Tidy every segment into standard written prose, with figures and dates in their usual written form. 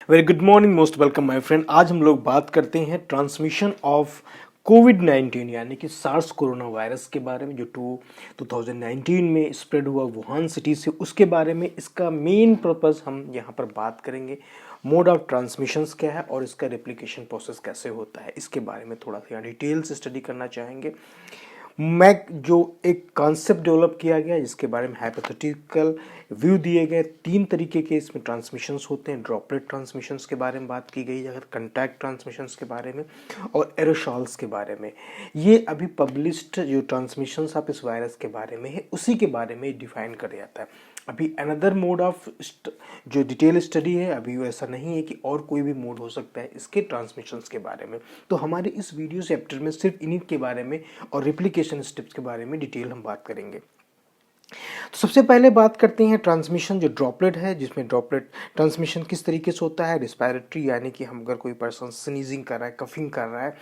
Very good morning, most welcome my friend. आज हम लोग बात करते हैं ट्रांसमिशन ऑफ कोविड-19 यानी कि सार्स कोरोना वायरस के बारे में, जो 2019 में स्प्रेड हुआ वुहान सिटी से, उसके बारे में। इसका मेन पर्पस हम यहाँ पर बात करेंगे। मोड ऑफ ट्रांसमिशंस क्या है और इसका रेप्लिकेशन प्रोसेस कैसे होता है, इसके बारे में थोड़ा सा डिटेल से स्टडी करना चाहेंगे। मैं जो एक कॉन्सेप्ट डेवलप किया गया जिसके बारे में हाइपोथेटिकल व्यू दिए गए, 3 तरीके के इसमें ट्रांसमिशंस होते हैं। ड्रॉपलेट ट्रांसमिशंस के बारे में बात की गई, अगर कंटैक्ट ट्रांसमिशंस के बारे में, और एरोसॉल्स के बारे में। ये अभी पब्लिश्ड जो ट्रांसमिशंस ऑफ इस वायरस के बारे में है, उसी के बारे में डिफाइन कर जाता है। अभी अनदर मोड ऑफ जो डिटेल स्टडी है, अभी ऐसा नहीं है कि और कोई भी मोड हो सकता है इसके ट्रांसमिशंस के बारे में। तो हमारे इस वीडियो चैप्टर में सिर्फ इन्हीं के बारे में और रेप्लिकेशन स्टेप्स के बारे में डिटेल हम बात करेंगे। तो सबसे पहले बात करते हैं ट्रांसमिशन, जो ड्रॉपलेट है, जिसमें ड्रॉपलेट ट्रांसमिशन किस तरीके से होता है। रिस्पायरेटरी यानी कि हम अगर कोई पर्सन स्नीजिंग कर रहा है, कफिंग कर रहा है,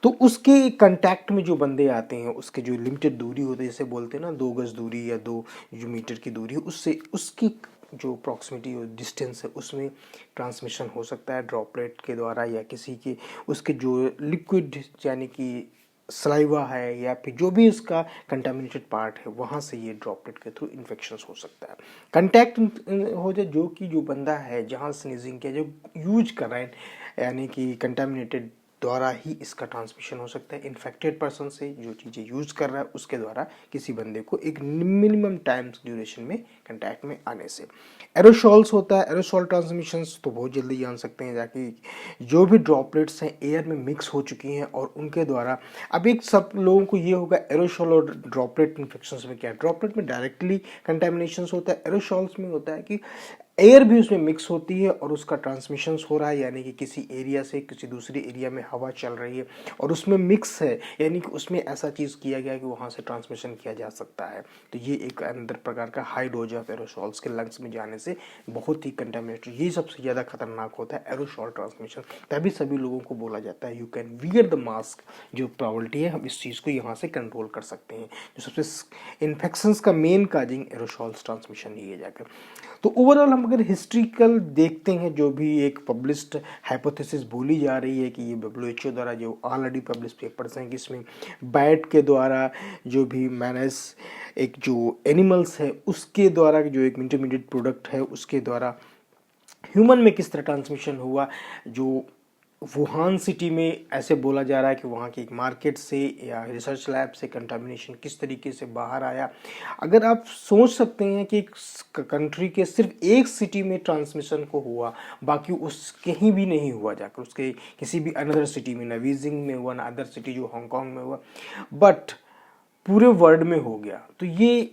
तो उसके कांटेक्ट में जो बंदे आते हैं, उसके जो लिमिटेड दूरी होती है, जैसे बोलते हैं ना 2 गज दूरी या 2 जो मीटर की दूरी है, उससे उसकी जो प्रॉक्सिमिटी और डिस्टेंस है, उसमें ट्रांसमिशन हो सकता है ड्रॉपलेट के द्वारा, या किसी के उसके जो लिक्विड यानी कि सलाइवा है, या फिर जो भी उसका कंटामिनेटेड पार्ट है, वहाँ से ये ड्रॉपलेट के थ्रू इन्फेक्शन हो सकता है। कंटैक्ट हो जाए, जो कि जो बंदा है जहाँ स्नीजिंग किया, जो यूज कर रहा है, यानी कि कंटामिनेटेड द्वारा ही इसका ट्रांसमिशन हो सकता है। इन्फेक्टेड पर्सन से जो चीज़ें यूज़ कर रहा है, उसके द्वारा किसी बंदे को एक मिनिमम टाइम ड्यूरेशन में कंटैक्ट में आने से। एरोसॉल्स होता है, एरोसॉल ट्रांसमिशंस तो बहुत जल्दी जान सकते हैं, जाकि जो भी ड्रॉपलेट्स हैं एयर में मिक्स हो चुकी हैं और उनके द्वारा। अब एक सब लोगों को ये होगा एरोसॉल और ड्रॉपलेट इन्फेक्शंस में क्या है। ड्रॉपलेट में डायरेक्टली कंटेमिनेशन होता है, एरोसॉल्स में होता है कि एयर भी उसमें मिक्स होती है और उसका ट्रांसमिशन हो रहा है, यानी कि किसी एरिया से किसी दूसरी एरिया में हवा चल रही है और उसमें मिक्स है, यानी कि उसमें ऐसा चीज़ किया गया है कि वहाँ से ट्रांसमिशन किया जा सकता है। तो ये एक अंदर प्रकार का हाई डोज ऑफ एरोसॉल्स के लंग्स में जाने से बहुत ही कंटामिनेटेड, ये सबसे ज़्यादा खतरनाक होता है एरोसॉल ट्रांसमिशन। तभी सभी लोगों को बोला जाता है you can wear the mask. जो प्रॉबिलिटी है, हम इस चीज़ को यहाँ से कंट्रोल कर सकते हैं। जो सबसे इन्फेक्शंस का मेन काजिंग एरोसॉल्स ट्रांसमिशन ही है जाकर। तो ओवरऑल हम अगर हिस्ट्रिकल देखते हैं, जो भी एक पब्लिश्ड हाइपोथेसिस बोली जा रही है कि ये WHO द्वारा जो ऑलरेडी पब्लिश पेपर्स हैं, कि इसमें बैट के द्वारा जो भी मैनस एक जो एनिमल्स है उसके द्वारा जो एक इंटरमीडिएट प्रोडक्ट है उसके द्वारा ह्यूमन में किस तरह ट्रांसमिशन हुआ। जो वुहान सिटी में ऐसे बोला जा रहा है कि वहाँ की एक मार्केट से या रिसर्च लैब से कंटामिनेशन किस तरीके से बाहर आया। अगर आप सोच सकते हैं कि एक कंट्री के सिर्फ एक सिटी में ट्रांसमिशन को हुआ, बाकी उस कहीं भी नहीं हुआ जाकर, उसके किसी भी अनदर सिटी में, ना बीजिंग में हुआ, ना अदर सिटी जो हांगकांग में हुआ, बट पूरे वर्ल्ड में हो गया। तो ये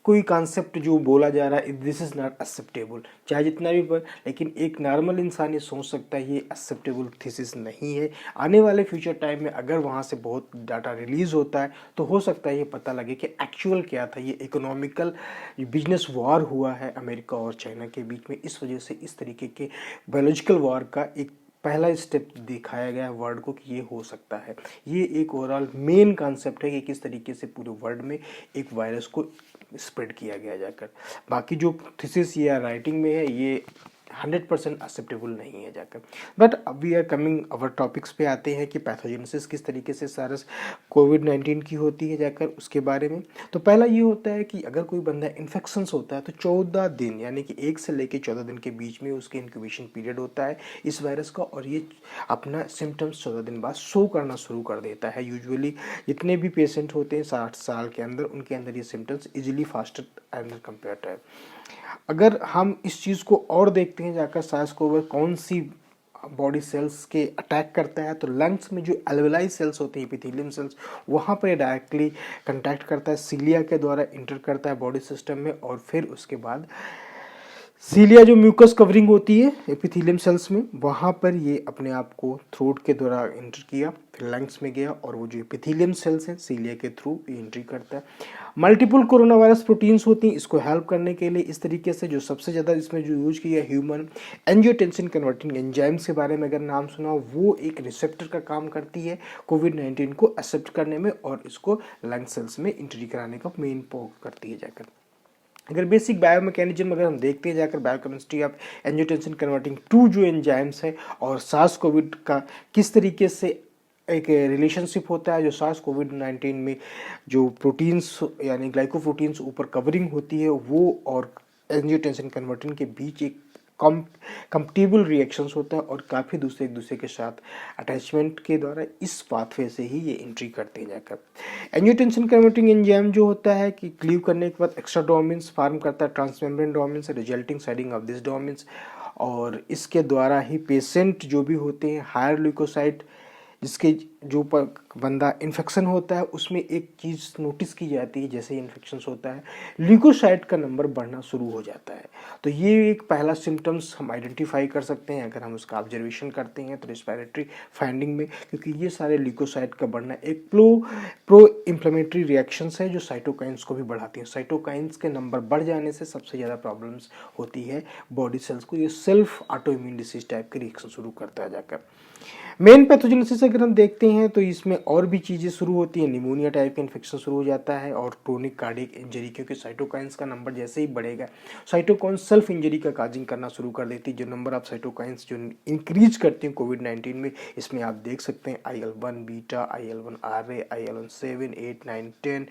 कोई कॉन्सेप्ट जो बोला जा रहा है, दिस इज़ नॉट एक्सेप्टेबल, चाहे जितना भी पर, लेकिन एक नॉर्मल इंसान ये सोच सकता है ये एक्सेप्टेबल थीसिस नहीं है। आने वाले फ्यूचर टाइम में अगर वहाँ से बहुत डाटा रिलीज़ होता है तो हो सकता है ये पता लगे कि एक्चुअल क्या था। ये इकोनॉमिकल बिजनेस वॉर हुआ है अमेरिका और चाइना के बीच में, इस वजह से इस तरीके के बायोलॉजिकल वॉर का एक पहला स्टेप दिखाया गया है वर्ल्ड को कि ये हो सकता है। ये एक ओवरऑल मेन कॉन्सेप्ट है कि किस तरीके से पूरे वर्ल्ड में एक वायरस को स्प्रेड किया गया जाकर। बाकी जो थीसिस या राइटिंग में है ये 100% एक्सेप्टेबल नहीं है जाकर। बट अब we are coming our topics पे आते हैं कि पैथोजेनेसिस किस तरीके से सारस कोविड-19 की होती है जाकर, उसके बारे में। तो पहला ये होता है कि अगर कोई बंदा इन्फेक्शंस होता है तो 14 दिन यानी कि 1 से लेकर 14 दिन के बीच में उसके इंक्यूबेशन पीरियड होता है इस वायरस का, और ये अपना सिम्टम्स 14 दिन बाद शो करना शुरू कर देता है। यूजुअली जितने भी पेशेंट होते हैं 60 साल के अंदर, उनके अंदर ये symptoms easily faster and compare है। अगर हम इस चीज़ को और देखते हैं जाकर, सार्स कोवर कौन सी बॉडी सेल्स के अटैक करता है, तो लंग्स में जो एल्वेलाई सेल्स होती हैं, एपिथेलियम सेल्स, वहाँ पर डायरेक्टली कंटैक्ट करता है, सीलिया के द्वारा इंटर करता है बॉडी सिस्टम में, और फिर उसके बाद सीलिया जो म्यूकस कवरिंग होती है एपिथेलियम सेल्स में, वहाँ पर ये अपने आप को थ्रोट के द्वारा इंटर किया, फिर लंग्स में गया, और वो जो एपिथेलियम सेल्स हैं सीलिया के थ्रू ये एंट्री करता है। मल्टीपल कोरोना वायरस प्रोटीन्स होती हैं इसको हेल्प करने के लिए। इस तरीके से जो सबसे ज़्यादा इसमें जो यूज किया ह्यूमन एंजियोटेंसिन कन्वर्टिंग एंजाइम्स के बारे में अगर नाम सुना, वो एक रिसेप्टर का काम करती है कोविड-19 को एक्सेप्ट करने में और इसको लंग सेल्स में एंट्री कराने का मेन करती है जाकर। अगर बेसिक बायोमैकेनिज्म अगर हम देखते हैं जाकर, biochemistry of angiotensin converting to जो एंजाइम्स है और सार्स कोविड का किस तरीके से एक रिलेशनशिप होता है, जो सार्स कोविड 19 में जो प्रोटीन्स यानी ग्लाइकोप्रोटीन्स ऊपर कवरिंग होती है वो और एंजियोटेंसिन कन्वर्टिन के बीच एक कंपेटिबल रिएक्शंस होता है और काफ़ी दूसरे एक दूसरे के साथ अटैचमेंट के द्वारा इस पाथवे से ही ये एंट्री करते हैं जाकर। एंजियोटेंसिन कन्वर्टिंग एंजाइम जो होता है कि क्लीव करने के बाद एक्स्ट्रा डोमेन्स फॉर्म करता है, transmembrane domains, resulting shedding of this domains, और इसके द्वारा ही पेशेंट जो भी होते हैं हायर ल्यूकोसाइट जिसके जो बंदा इन्फेक्शन होता है उसमें एक चीज़ नोटिस की जाती है, जैसे इन्फेक्शन होता है ल्यूकोसाइट का नंबर बढ़ना शुरू हो जाता है। तो ये एक पहला सिम्टम्स हम आइडेंटिफाई कर सकते हैं अगर हम उसका ऑब्जर्वेशन करते हैं तो रेस्पिरेटरी फाइंडिंग में, क्योंकि ये सारे ल्यूकोसाइट का बढ़ना एक प्रो इन्फ्लेमेटरी रिएक्शंस है जो साइटोकाइंस को भी बढ़ाती हैं। साइटोकाइंस के नंबर बढ़ जाने से सबसे ज़्यादा प्रॉब्लम्स होती है बॉडी सेल्स को, ये self auto immune disease type के रिएक्शन शुरू करता है जाकर। मेन पैथोजेनेसिस अगर हम देखते हैं तो इसमें और भी चीज़ें शुरू होती हैं, निमोनिया टाइप का इन्फेक्शन शुरू हो जाता है और क्रोनिक कार्डियक इंजरी, क्योंकि साइटोकाइंस का नंबर जैसे ही बढ़ेगा साइटोकाइन सेल्फ इंजरी का काजिंग करना शुरू कर देती है। जो नंबर ऑफ साइटोकाइंस जो इंक्रीज करती हैं कोविड-19 में, इसमें आप देख सकते हैं IL-1 beta, IL-1 RA, IL-1 7, 8, 9, 10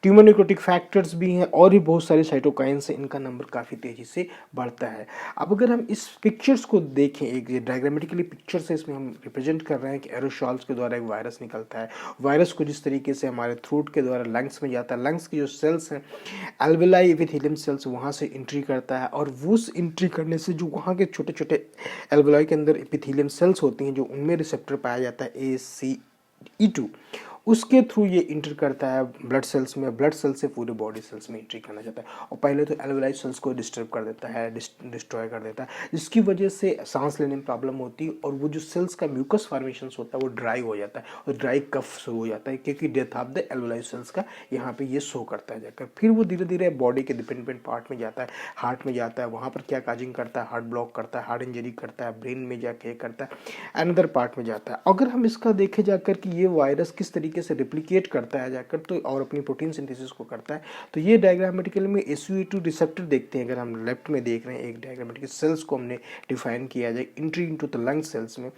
tumour necrotic factors भी हैं और भी बहुत सारे साइटोकाइंस हैं, इनका नंबर काफ़ी तेज़ी से बढ़ता है। अब अगर हम इस पिक्चर्स को देखें, एक डायग्रामेटिकली पिक्चर्स है, इसमें हम रिप्रेजेंट कर रहे हैं कि एरोसॉल्स के द्वारा एक वायरस निकलता है। वायरस को जिस तरीके से हमारे थ्रोट के द्वारा लंग्स में जाता है, लंग्स की जो सेल्स हैं एल्वेलाई एपिथेलियम सेल्स वहाँ से एंट्री करता है और उस एंट्री करने से जो वहाँ के छोटे छोटे एल्वेलाई के अंदर एपिथेलियम सेल्स होती हैं जो उनमें रिसेप्टर पाया जाता है ACE2, उसके थ्रू ये इंटर करता है ब्लड सेल्स में, ब्लड सेल्स से पूरे बॉडी सेल्स में एंट्री करना चाहता है और पहले तो एल्वेलाई सेल्स को डिस्टर्ब कर देता है, डिस्ट्रॉय कर देता है, जिसकी वजह से सांस लेने में प्रॉब्लम होती है और वो जो सेल्स का म्यूकस फॉर्मेशन होता है वो ड्राई हो जाता है और ड्राई कफ शुरू हो जाता है, क्योंकि death of the alveoli cells का यहाँ पे ये शो करता है जाकर। फिर वो धीरे धीरे बॉडी के डिपेंडेंट पार्ट में जाता है, हार्ट में जाता है, वहाँ पर क्या काजिंग करता है, हार्ट ब्लॉक करता है, हार्ट इंजरी करता है, ब्रेन में जाके करता है, अनदर पार्ट में जाता है। अगर हम इसका देखें जाकर कि ये वायरस किस तरीके से रिप्लिकेट करता है जाकर तो और अपनी प्रोटीन सिंथेसिस को करता है, तो ये डायग्रामेटिकल में SUA2 रिसेप्टर देखते हैं। अगर हम लेफ्ट में देख रहे हैं एक डायग्रामेटिकल सेल्स को हमने डिफाइन किया जाए entry into the lung cells में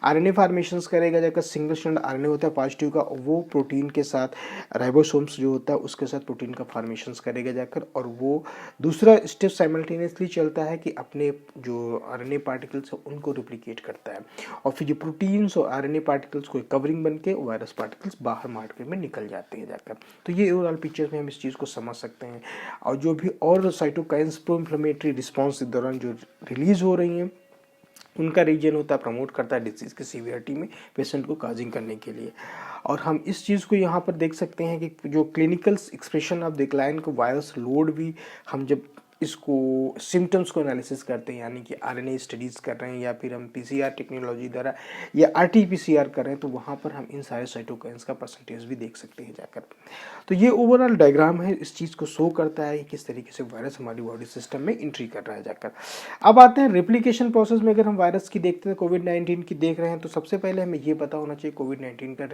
RNA फॉर्मेशंस करेगा जाकर, सिंगल स्ट्रैंड RNA होता है पॉजिटिव का, वो प्रोटीन के साथ राइबोसोम्स जो होता है उसके साथ प्रोटीन का फॉर्मेशंस करेगा जाकर, और वो दूसरा स्टेप साइमल्टेनियसली चलता है कि अपने जो RNA पार्टिकल्स है उनको रिप्लिकेट करता है और फिर जो प्रोटीन्स और RNA पार्टिकल्स को कवरिंग बन के वायरस पार्टिकल्स बाहर मार्केट में निकल जाते हैं जाकर। तो ये ओवरऑल पिक्चर्स में हम इस चीज़ को समझ सकते हैं। और जो भी और साइटोकाइंस प्रो इन्फ्लेमेटरी रिस्पॉन्स के दौरान जो रिलीज हो रही हैं उनका रीजन होता है प्रमोट करता है डिसीज़ की सीवियरिटी में पेशेंट को काजिंग करने के लिए। और हम इस चीज़ को यहाँ पर देख सकते हैं कि जो क्लिनिकल एक्सप्रेशन ऑफ डिक्लाइन को वायरस लोड भी हम जब इसको सिम्टम्स को एनालिसिस करते हैं, यानी कि RNA स्टडीज़ कर रहे हैं या फिर हम PCR टेक्नोलॉजी द्वारा या RT-PCR कर रहे हैं, तो वहाँ पर हम इन सारे साइटोकाइंस का परसेंटेज भी देख सकते हैं जाकर। तो ये ओवरऑल डायग्राम है, इस चीज़ को शो करता है कि किस तरीके से वायरस हमारी बॉडी सिस्टम में एंट्री कर रहा है जाकर। अब आते हैं रेप्लिकेशन प्रोसेस में। अगर हम वायरस की देखते हैं, कोविड-19 की देख रहे हैं, तो सबसे पहले हमें ये पता होना चाहिए कोविड-19 का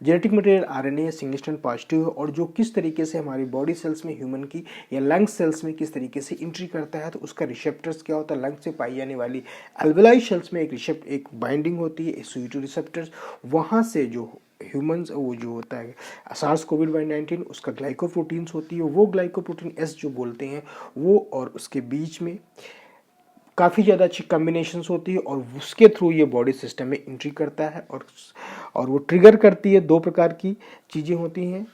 genetic material RNA single strand positive है और जो किस तरीके से हमारी बॉडी सेल्स में ह्यूमन की या लंग सेल्स में किस तरीके से एंट्री करता है, तो उसका रिसेप्टर्स क्या होता है, लंग से पाई जाने वाली एल्वेलाई सेल्स में एक बाइंडिंग होती है SUA2 रिसेप्टर्स, वहाँ से जो ह्यूमंस वो जो होता है सार्स कोविड-19 उसका ग्लाइकोप्रोटीन्स होती है, वो ग्लाइकोप्रोटीन S जो बोलते हैं वो, और उसके बीच में काफ़ी ज़्यादा अच्छी कॉम्बिनेशंस होती है और उसके थ्रू ये बॉडी सिस्टम में एंट्री करता है और वो ट्रिगर करती है। दो प्रकार की चीज़ें होती हैं,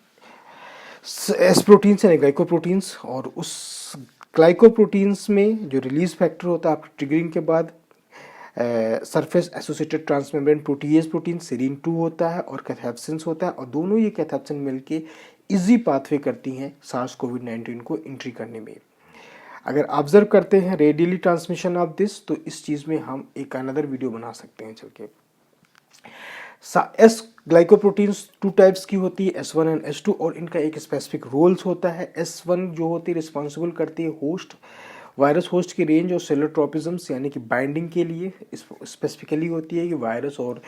S प्रोटीन्स यानी ग्लाइकोप्रोटीन्स, और उस ग्लाइकोप्रोटीन्स में जो रिलीज फैक्टर होता है आपकी ट्रिगरिंग के बाद surface associated transmembrane protease protein serine 2 होता है और कैथेप्सिन होता है, और दोनों ये कैथेप्सिन मिलके इजी पाथवे करती हैं सार्स कोविड-19 को एंट्री करने में। अगर ऑब्जर्व करते हैं रेडियली ट्रांसमिशन ऑफ दिस, तो इस चीज़ में हम एक अनदर वीडियो बना सकते हैं चल के। S ग्लाइकोप्रोटीन्स 2 टाइप्स की होती है, S1 एंड S2, और इनका एक स्पेसिफिक रोल्स होता है। S1 जो होती है रिस्पॉन्सिबल करती है होस्ट वायरस होस्ट की रेंज और सेलुलर ट्रोपिज्म्स यानी कि बाइंडिंग के लिए स्पेसिफिकली होती है कि वायरस और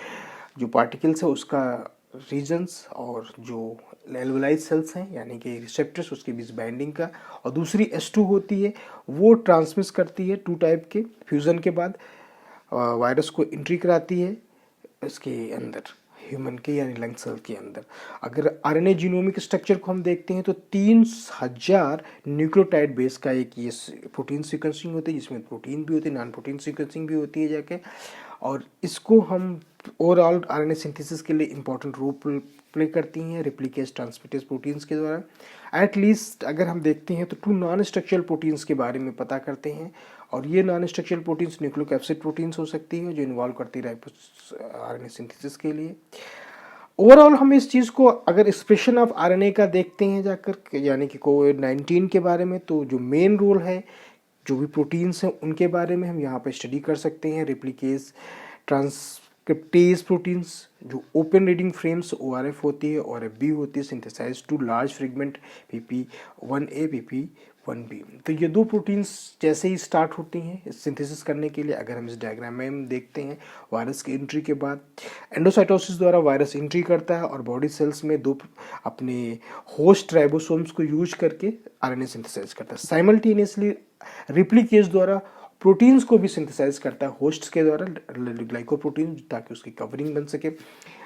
जो पार्टिकल्स है उसका रीजन्स और जो एल्वोलाइज सेल्स हैं यानी कि रिसेप्टर्स उसके बीच बाइंडिंग का, और दूसरी S2 होती है, वो ट्रांसमिट करती है 2 टाइप के फ्यूज़न के बाद वायरस को एंट्री कराती है इसके अंदर, ह्यूमन के यानी लंग सेल के अंदर। अगर आरएनए जीनोमिक स्ट्रक्चर को हम देखते हैं तो 3000 न्यूक्लियोटाइड बेस का एक ये प्रोटीन सीक्वेंसिंग होती है, जिसमें प्रोटीन भी होती है, नॉन प्रोटीन सीक्वेंसिंग भी होती है जाके, और इसको हम ओवरऑल आरएनए सिंथेसिस के लिए इंपॉर्टेंट रोल प्ले करती हैं रेप्लिकेज ट्रांसमिटेज प्रोटीन्स के द्वारा। एटलीस्ट अगर हम देखते हैं तो 2 नॉन स्ट्रक्चरल प्रोटीन्स के बारे में पता करते हैं, और ये non structural proteins nucleocapsid proteins हो सकती है जो इन्वॉल्व करती है आरएनए सिंथेसिस के लिए। ओवरऑल हम इस चीज़ को अगर एक्सप्रेशन ऑफ आरएनए का देखते हैं जाकर यानी कि कोविड-19 के बारे में, तो जो मेन रोल है जो भी प्रोटीन्स हैं उनके बारे में हम यहाँ पर स्टडी कर सकते हैं। रेप्लिकेज ट्रांसक्रिप्टेज प्रोटीन्स जो ओपन रीडिंग फ्रेम्स ORF होती है, ORF-B होती है, synthesise to large fragment PP1A PP1B। तो ये 2 प्रोटीन्स जैसे ही स्टार्ट होती हैं सिंथेसिस करने के लिए, अगर हम इस डायग्राम में हम देखते हैं वायरस की एंट्री के बाद एंडोसाइटोसिस द्वारा वायरस एंट्री करता है और बॉडी सेल्स में 2 अपने होस्ट राइबोसोम्स को यूज करके आरएनए सिंथेसाइज करता है। साइमल्टेनियसली रिप्लिकेज द्वारा प्रोटीन्स को भी सिंथेसाइज करता है होस्ट्स के द्वारा, ग्लाइकोप्रोटीन, ताकि उसकी कवरिंग बन सके।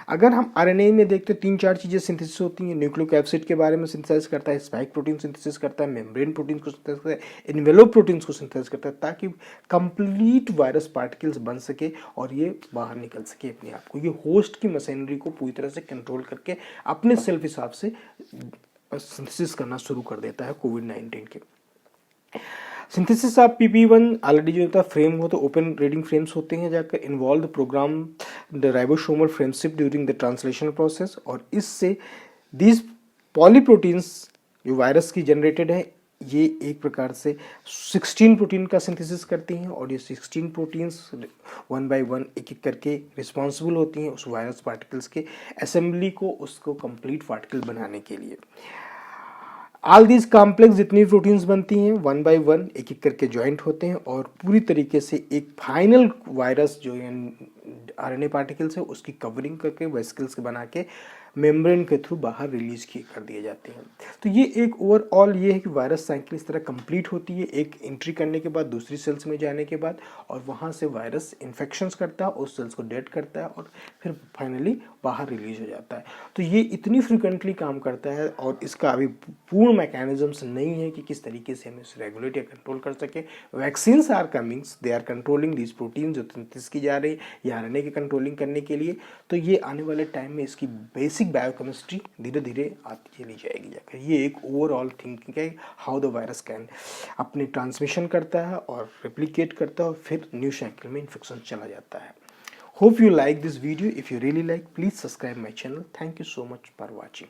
अगर हम आरएनए में देखते हैं 3-4 चीज़ें सिंथेसिस होती हैं। न्यूक्लियोकैप्सिड के बारे में सिंथेसाइज करता है, स्पाइक प्रोटीन सिंथेसिस करता है, मेम्ब्रेन प्रोटीन को सिंथेसाइज करता है, एनवेलोप प्रोटीन्स को सिंथेसाइज करता है, ताकि कंप्लीट वायरस पार्टिकल्स बन सके और ये बाहर निकल सके अपने आप को। ये होस्ट की मशीनरी को पूरी तरह से कंट्रोल करके अपने सेल्फ हिसाब से सिंथेसिस करना शुरू कर देता है कोविड-19 के। सिंथेसिस ऑफ PP1 ऑलरेडी जो होता है फ्रेम हो तो ओपन रीडिंग फ्रेम्स होते हैं जाकर involve the program the ribosomal frameship during the translational process, और इससे दीज पॉलीप्रोटीन्स जो वायरस की जनरेटेड है ये एक प्रकार से 16 प्रोटीन का सिंथेसिस करती हैं, और ये 16 प्रोटीन्स 1 बाय 1 एक करके रिस्पॉन्सिबल होती हैं उस वायरस पार्टिकल्स के असेंबली को, उसको कंप्लीट पार्टिकल बनाने के लिए। ऑल दीज कॉम्प्लेक्स जितनी प्रोटीन्स बनती हैं 1 बाय 1 एक एक करके ज्वाइंट होते हैं और पूरी तरीके से एक फाइनल वायरस जो आरएनए पार्टिकल्स है उसकी कवरिंग करके वेसिकल्स बना के मेम्ब्रेन के थ्रू बाहर रिलीज कर दिए जाते हैं। तो ये एक ओवरऑल ये है कि वायरस साइकिल इस तरह कंप्लीट होती है, एक एंट्री करने के बाद दूसरी सेल्स में जाने के बाद, और वहाँ से वायरस इन्फेक्शंस करता है, उस सेल्स को डेड करता है और फिर फाइनली बाहर रिलीज हो जाता है। तो ये इतनी फ्रिक्वेंटली काम करता है और इसका अभी पूर्ण मैकेनिज्म्स नहीं है कि किस तरीके से हम इसे रेगुलेट या कंट्रोल कर सके। Vaccines are comings, they are controlling this protein जो सिंथेसिस की जा रही है या आरएनए की कंट्रोलिंग करने के लिए। तो ये आने वाले टाइम में इसकी बेसिक बायोकेमिस्ट्री धीरे धीरे आती चली जाएगी जाकर। ये एक ओवरऑल थिंकिंग है हाउ द वायरस कैन अपनी ट्रांसमिशन करता है और रेप्लिकेट करता है और फिर न्यू साइकिल में इन्फेक्शन चला जाता है। Hope you like this video. If you really like, please subscribe my channel. Thank you so much for watching.